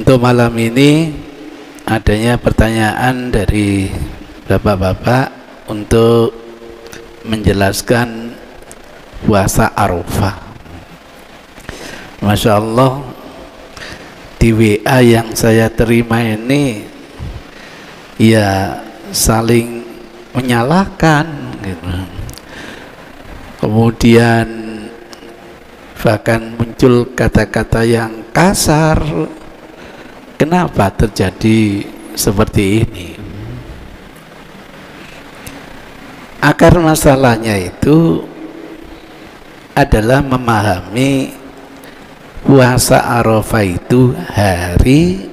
Untuk malam ini adanya pertanyaan dari bapak-bapak untuk menjelaskan puasa Arafah. Masya Allah, di WA yang saya terima ini ya saling menyalahkan gitu. Kemudian bahkan muncul kata-kata yang kasar. Kenapa terjadi seperti ini? Akar masalahnya itu adalah memahami puasa Arafah itu hari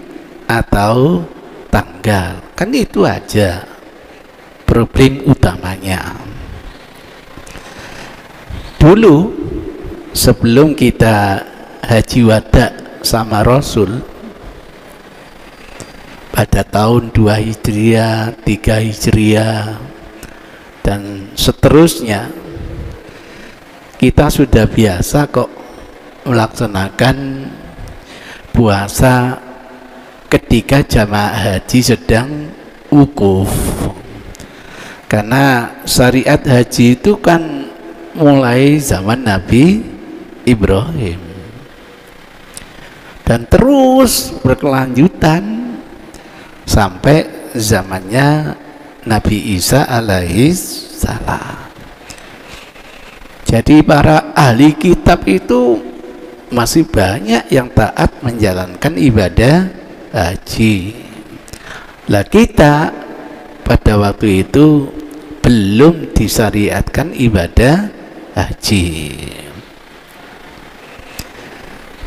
atau tanggal. Kan itu aja problem utamanya. Dulu sebelum kita haji wada sama Rasul pada tahun 2 Hijriah, 3 Hijriah dan seterusnya, kita sudah biasa kok melaksanakan puasa ketika jamaah haji sedang wukuf. Karena syariat haji itu kan mulai zaman Nabi Ibrahim dan terus berkelanjutan sampai zamannya Nabi Isa alaihissalam. Jadi para ahli kitab itu masih banyak yang taat menjalankan ibadah haji. Lah kita pada waktu itu belum disyariatkan ibadah haji.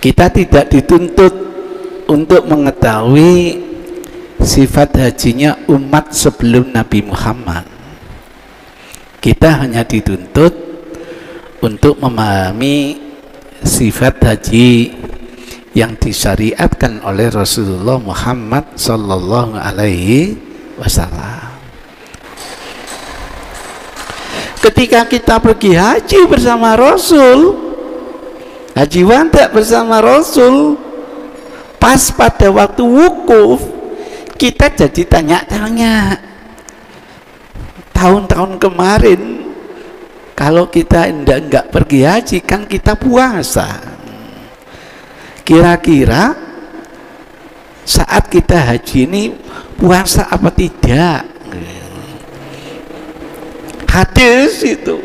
Kita tidak dituntut untuk mengetahui sifat hajinya umat sebelum Nabi Muhammad. Kita hanya dituntut untuk memahami sifat haji yang disyariatkan oleh Rasulullah Muhammad sallallahu alaihi wasallam. Ketika kita pergi haji bersama Rasul, haji wada bersama Rasul, pas pada waktu wukuf, kita jadi tanya-tanya. Tahun-tahun kemarin kalau kita enggak pergi haji kan kita puasa. Kira-kira saat kita haji ini puasa apa tidak? Hadis itu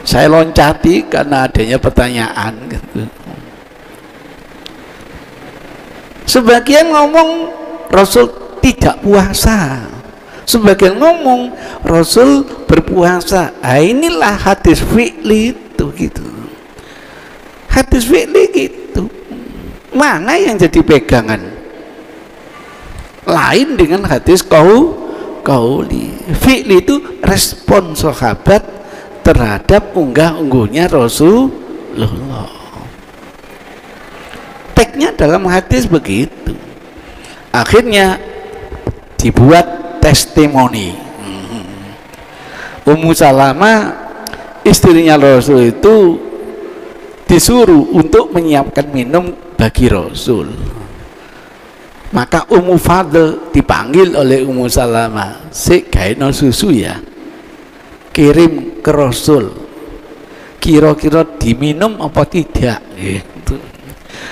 saya loncati karena adanya pertanyaan gitu. Sebagian ngomong Rasul tidak puasa, sebagian ngomong Rasul berpuasa. Inilah hadis fi'li itu gitu. Hadis fi'li gitu. Mana yang jadi pegangan? Lain dengan hadis qauli. Fi'li itu respon sahabat terhadap unggah-ungguhnya Rasulullah. Teksnya dalam hadis begitu. Akhirnya dibuat testimoni. Ummu Salamah istrinya Rasul itu disuruh untuk menyiapkan minum bagi Rasul. Maka Ummu Fadl dipanggil oleh Ummu Salamah, "Sik gaeno susu ya, kirim ke Rasul, kira-kira diminum apa tidak?" Gitu.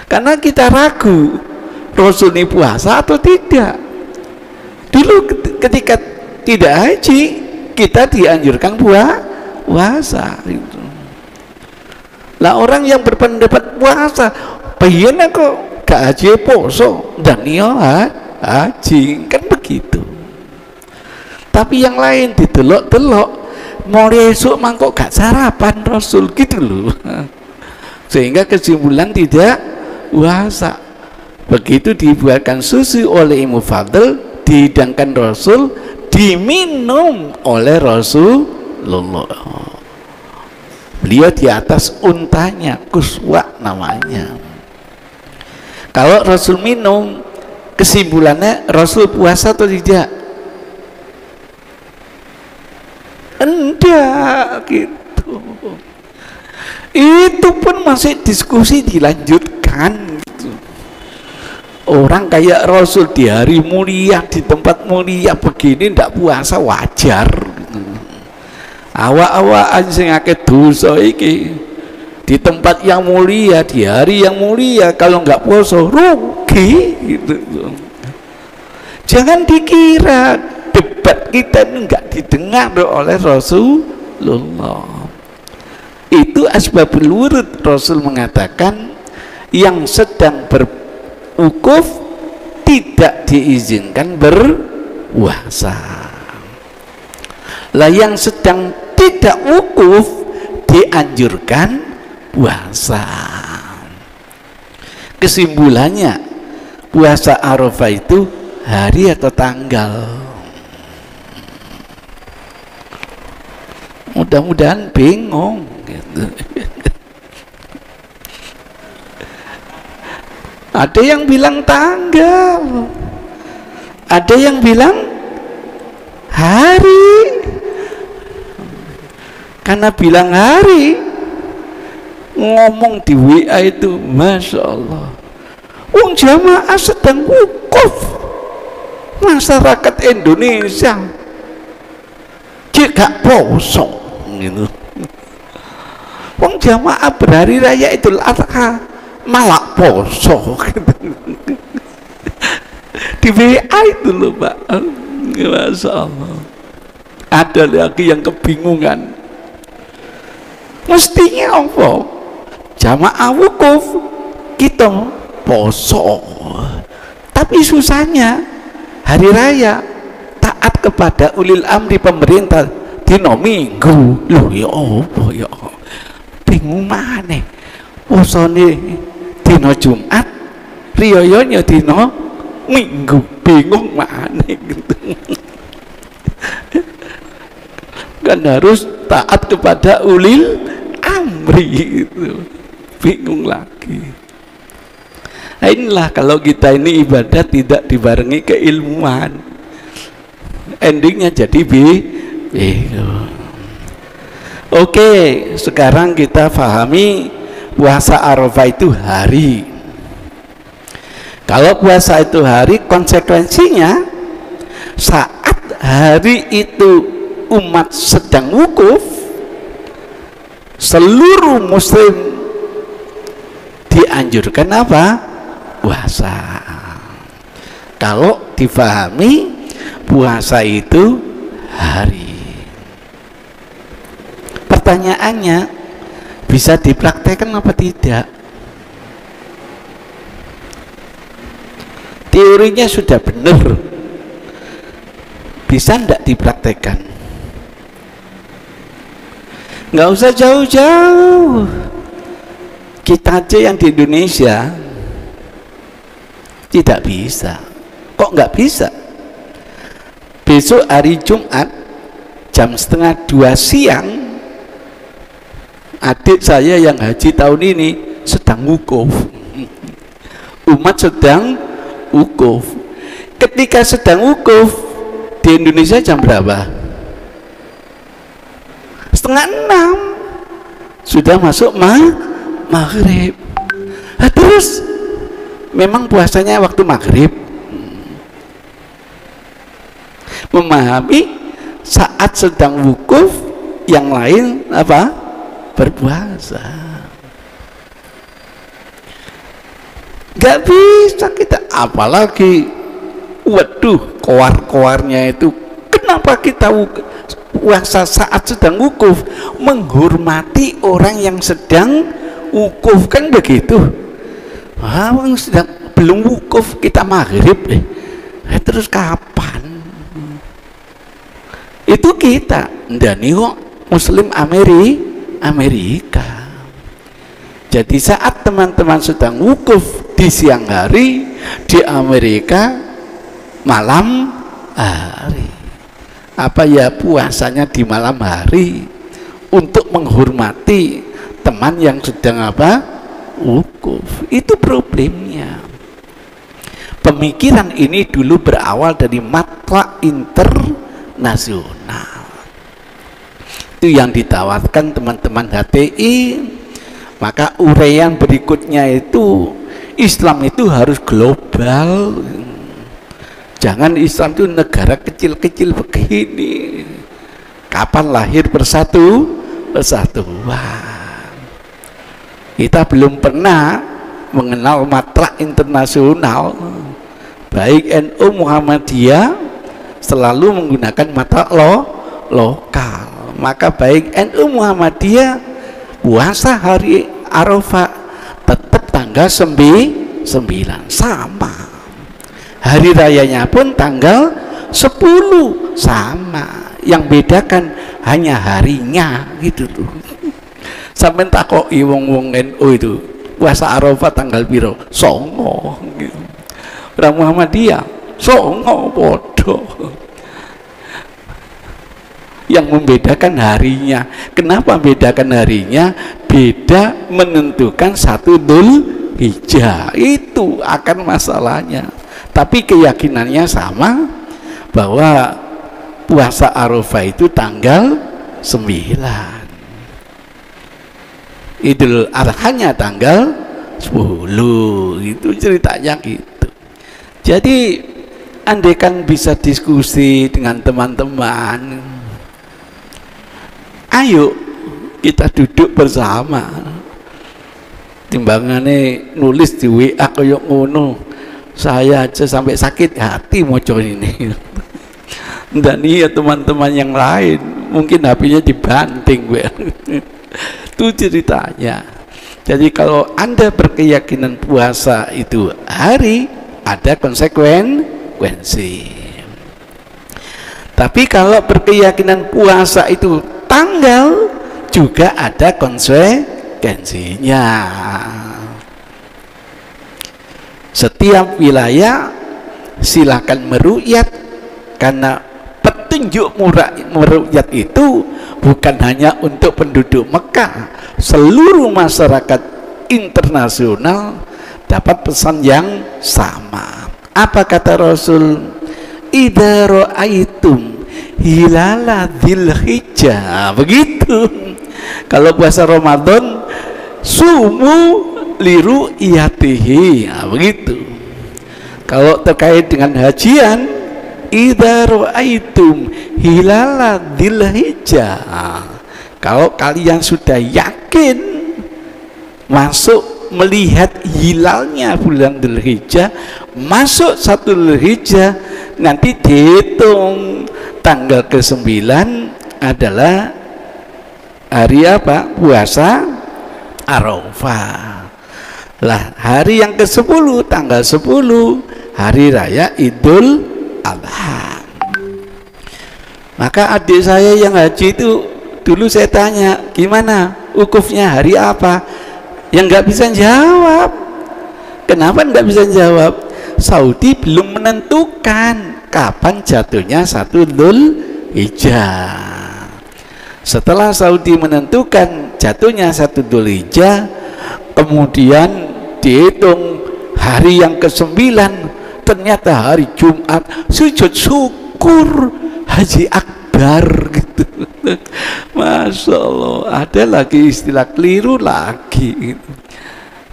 Karena kita ragu Rasul ini puasa atau tidak. Dulu ketika tidak haji kita dianjurkan puasa gitu. Lah orang yang berpendapat puasa bayangnya kok gak haji poso dan iya haji, kan begitu. Tapi yang lain didelok-delok, mau esok mangkok gak sarapan Rasul gitu loh. Sehingga kesimpulan tidak puasa. Begitu dibuatkan susu oleh Ummu Fadl, dihidangkan Rasul, diminum oleh Rasulullah. Beliau di atas untanya, Kuswa namanya. Kalau Rasul minum, kesimpulannya Rasul puasa atau tidak? Enggak gitu. Itu pun masih diskusi dilanjutkan gitu. orang kayak Rasul di hari mulia, di tempat mulia begini ndak puasa wajar. Awak-awak sing akeh dosa iki di tempat yang mulia, di hari yang mulia, kalau nggak puasa rugi gitu. Jangan dikira debat kita ini nggak didengar oleh Rasulullah. Itu asbabul wurud. Rasul mengatakan yang sedang berwukuf tidak diizinkan berpuasa. Lah yang sedang tidak wukuf dianjurkan puasa. Kesimpulannya, puasa Arafah itu hari atau tanggal? Mudah-mudahan bingung gitu. Ada yang bilang tanggal, ada yang bilang hari. Karena bilang hari, ngomong di WA itu, Masya Allah, wong jamaah sedang wukuf, masyarakat Indonesia jika poso gitu. Wong jamaah berhari raya Idul Adha malah poso gitu. Di WA itu loh Pak. Masya Allah. Ada lagi yang kebingungan, mestinya apa? Jamaah wukuf kita poso, tapi susahnya hari raya taat kepada ulil amri pemerintah dino minggu. Loh ya apa ya, bingung mana posone dino Jumat, riyoyonya dino minggu, bingung mana gitu. Kan harus taat kepada ulil amri itu, bingung lagi. Nah inilah kalau kita ini ibadah tidak dibarengi keilmuan, endingnya jadi bingung. Oke, sekarang kita pahami puasa Arafah itu hari. Kalau puasa itu hari, konsekuensinya saat hari itu umat sedang wukuf, seluruh muslim dianjurkan apa? Puasa. Kalau difahami puasa itu hari. Pertanyaannya, bisa dipraktekkan apa tidak? Teorinya sudah benar, bisa tidak dipraktekkan? Nggak usah jauh-jauh, kita aja yang di Indonesia tidak bisa. Kok nggak bisa? Besok hari Jumat jam 1:30 siang, adik saya yang haji tahun ini sedang wukuf. Umat sedang wukuf. Ketika sedang wukuf di Indonesia jam berapa? 5:30 sudah masuk maghrib. Nah, terus memang puasanya waktu maghrib. Memahami saat sedang wukuf, yang lain apa? Berpuasa. Gak bisa kita, apalagi waduh koar-koarnya itu. Kenapa kita puasa saat sedang wukuf? Menghormati orang yang sedang wukuf, kan begitu. Orang sedang belum wukuf kita maghrib, terus kapan? Itu kita ndani kok muslim Amerika. Jadi saat teman-teman sedang wukuf di siang hari, di Amerika malam hari, apa ya, puasanya di malam hari untuk menghormati teman yang sedang apa? Wukuf. Itu problemnya. Pemikiran ini dulu berawal dari matra internasional. Itu yang ditawarkan teman-teman HTI. Maka uraian berikutnya itu Islam itu harus global. Jangan Islam itu negara kecil-kecil begini. Kapan lahir persatuan? Kita belum pernah mengenal matra internasional. Baik NU Muhammadiyah selalu menggunakan matra lokal. Maka baik NU Muhammadiyah puasa hari Arafah tetap tanggal 9 sama. Hari rayanya pun tanggal 10 sama. Yang bedakan hanya harinya gitu tuh. Sampai takoki wong-wong NU itu puasa Arafah tanggal piro? Songo gitu. Orang Muhammadiyah songo podo. Yang membedakan harinya. Kenapa bedakan harinya? Beda menentukan satu Dzulhijjah. Itu akan masalahnya. Tapi keyakinannya sama, bahwa puasa Arafah itu tanggal 9, Idul Adhanya tanggal 10. Itu ceritanya gitu. Jadi andaikan bisa diskusi dengan teman-teman, ayo kita duduk bersama. Timbangannya nulis di WA kayak ngono, saya aja sampai sakit hati moco ini. Dan iya teman-teman yang lain mungkin HP-nya dibanting gue. Itu ceritanya. Jadi kalau Anda berkeyakinan puasa itu hari, ada konsekuensi. Tapi kalau berkeyakinan puasa itu tanggal, juga ada konsekuensinya. Setiap wilayah silakan meruqyat, karena petunjuk meruqyat itu bukan hanya untuk penduduk Mekah, seluruh masyarakat internasional dapat pesan yang sama. Apa kata Rasul? Idza ra'aitum hilala dzulhijjah. Begitu. Kalau puasa Ramadan, sumu liru iyatihi. Nah, begitu. Kalau terkait dengan hajian, idza ra'aitum hilala dzulhijjah. Kalau kalian sudah yakin masuk melihat hilalnya bulan Dzulhijjah, masuk 1 Dzulhijjah, nanti dihitung tanggal ke-9 adalah hari apa? Puasa Arafah. Lah hari yang ke-10 tanggal 10 hari raya Idul Adha. Maka adik saya yang haji itu dulu saya tanya, gimana wukufnya hari apa? Yang nggak bisa jawab. Kenapa nggak bisa jawab? Saudi belum menentukan kapan jatuhnya 1 Dzulhijjah. Setelah Saudi menentukan jatuhnya 1 Dzulhijjah, kemudian dihitung hari yang ke-9, ternyata hari Jumat, sujud syukur haji akbar gitu. Masya Allah, ada lagi istilah keliru lagi gitu.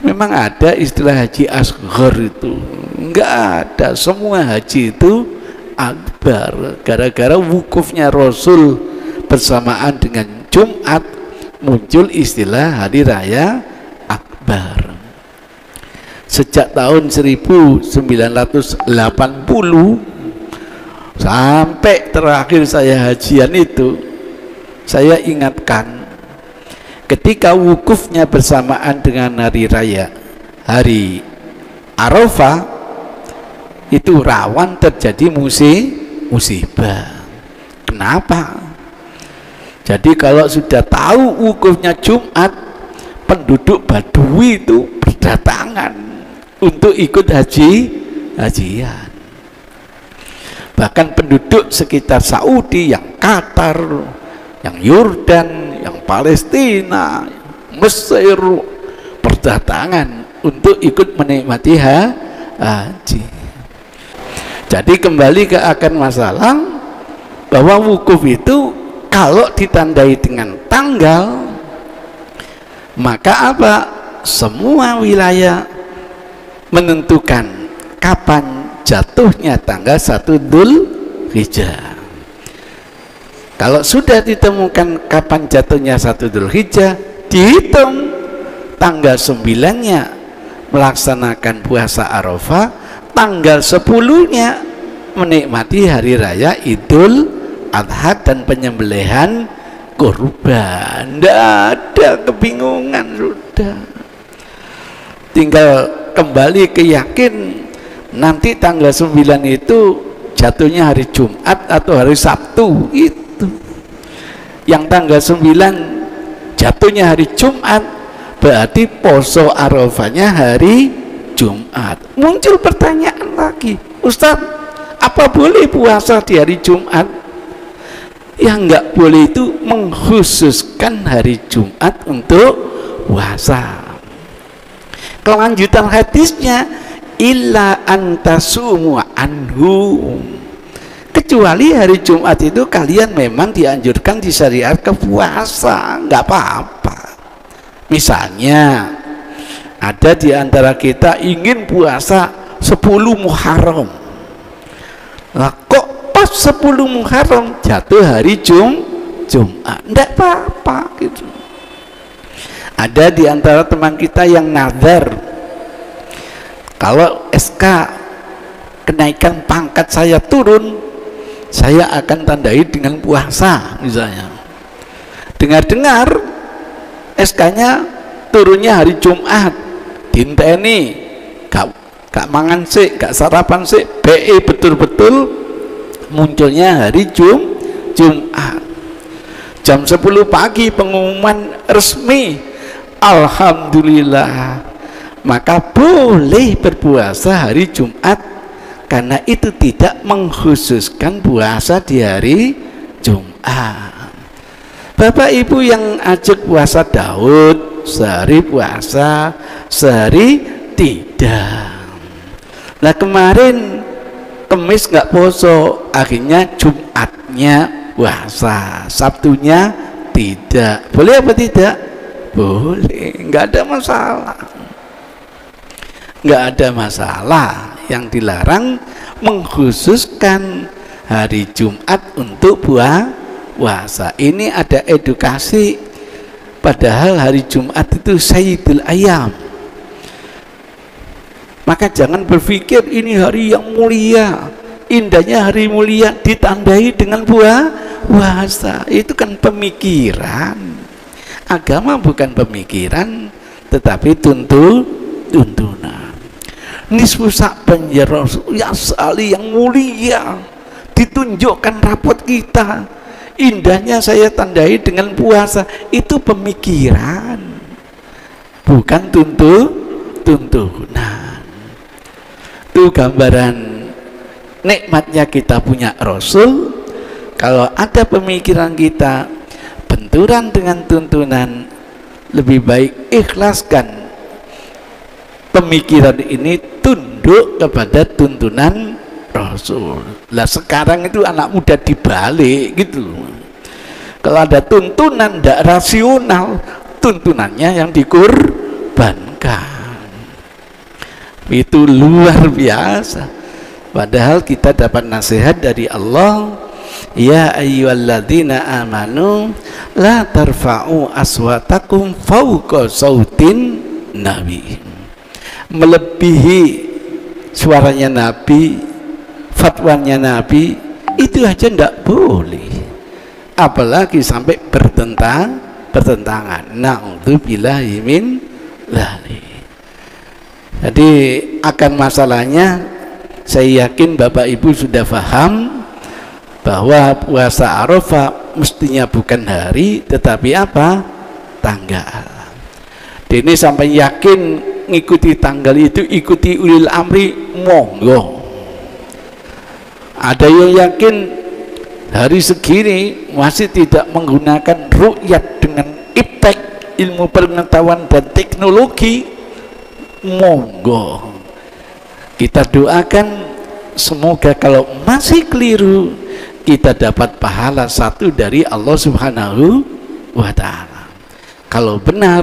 Memang ada istilah haji asghar itu? Enggak ada. Semua haji itu akbar. Gara-gara wukufnya Rasul bersamaan dengan Jumat, muncul istilah hari raya akbar. Sejak tahun 1980 sampai terakhir saya hajian itu, saya ingatkan, ketika wukufnya bersamaan dengan hari raya, hari Arafah, itu rawan terjadi musibah. Kenapa? Jadi kalau sudah tahu wukufnya Jumat, penduduk Badui itu berdatangan untuk ikut hajian. Bahkan penduduk sekitar Saudi, yang Qatar, yang Yordan, yang Palestina, Mesir, berdatangan untuk ikut menikmati haji. Jadi kembali ke akar masalah, bahwa wukuf itu kalau ditandai dengan tanggal, maka apa? Semua wilayah menentukan kapan jatuhnya tanggal 1 Dzulhijjah. Kalau sudah ditemukan kapan jatuhnya 1 Dzulhijjah, dihitung tanggal 9-nya melaksanakan puasa Arafah, tanggal 10-nya menikmati hari raya Idul Adha dan penyembelihan kurban. Tidak ada kebingungan, sudah tinggal kembali ke yakin nanti tanggal 9 itu jatuhnya hari Jumat atau hari Sabtu. Itu yang tanggal 9 jatuhnya hari Jumat, berarti poso Arafahnya hari Jumat. Muncul pertanyaan lagi, Ustaz, apa boleh puasa di hari Jumat? Yang nggak boleh itu mengkhususkan hari Jumat untuk puasa. Kelanjutan hadisnya, illa antasumu anhu, kecuali hari Jumat itu kalian memang dianjurkan di syariat ke puasa, nggak apa-apa. Misalnya ada di antara kita ingin puasa 10 Muharram, lah kok pas 10 Muharram jatuh hari Jumat, enggak apa-apa gitu. Ada di antara teman kita yang nazar, kalau SK kenaikan pangkat saya turun, saya akan tandai dengan puasa misalnya. Dengar-dengar SK-nya turunnya hari Jumat, dinteni gak mangan sih, gak sarapan sih, BE betul-betul munculnya hari Jumat jam 10 pagi pengumuman resmi, alhamdulillah, maka boleh berpuasa hari Jumat karena itu tidak mengkhususkan puasa di hari Jumat. Bapak Ibu yang ajak puasa Daud, sehari puasa, sehari tidak. Nah kemarin Kemis nggak poso, akhirnya Jumatnya puasa, Sabtunya tidak. Boleh apa tidak? Boleh, nggak ada masalah. Nggak ada masalah. Yang dilarang mengkhususkan hari Jumat untuk puasa. Ini ada edukasi, padahal hari Jumat itu Sayyidul Ayyam. Maka jangan berpikir ini hari yang mulia, indahnya hari mulia ditandai dengan puasa. Itu kan pemikiran. Agama bukan pemikiran, tetapi tuntunan. Nisfu Sa'ban ya Rasul, ya Sali yang mulia, ditunjukkan rapot kita, indahnya saya tandai dengan puasa. Itu pemikiran, bukan tuntunan. Itu gambaran nikmatnya kita punya Rasul. Kalau ada pemikiran kita benturan dengan tuntunan, lebih baik ikhlaskan pemikiran ini, tunduk kepada tuntunan Rasul. Lah sekarang itu anak muda dibalik gitu. Kalau ada tuntunan tidak rasional, tuntunannya yang dikorbankan. Itu luar biasa. Padahal kita dapat nasihat dari Allah, ya ayyuhalladzina amanu la tarfa'u aswatakum fawqa sautin nabi. Melebihi suaranya Nabi, fatwanya Nabi, itu aja tidak boleh, apalagi sampai bertentangan. Na'udzubillahi min dzalik. Jadi akan masalahnya, saya yakin Bapak Ibu sudah paham bahwa puasa Arafah mestinya bukan hari, tetapi apa? Tanggal. Ini sampai yakin ngikuti tanggal itu, ikuti ulil amri, monggo. Ada yang yakin hari segini masih tidak menggunakan ru'yat dengan iptek, ilmu pengetahuan dan teknologi, monggo. Kita doakan semoga kalau masih keliru kita dapat pahala satu dari Allah Subhanahu wa ta'ala. Kalau benar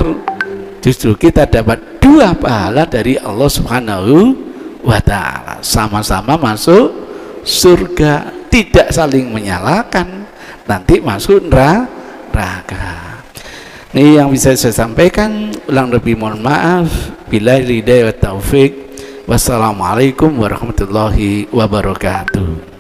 justru kita dapat dua pahala dari Allah Subhanahu wa ta'ala, sama-sama masuk surga, tidak saling menyalahkan, nanti masuk neraka. Ini yang bisa saya sampaikan, ulang lebih mohon maaf. Billahi hidayah wa taufik. Wassalamualaikum warahmatullahi wabarakatuh.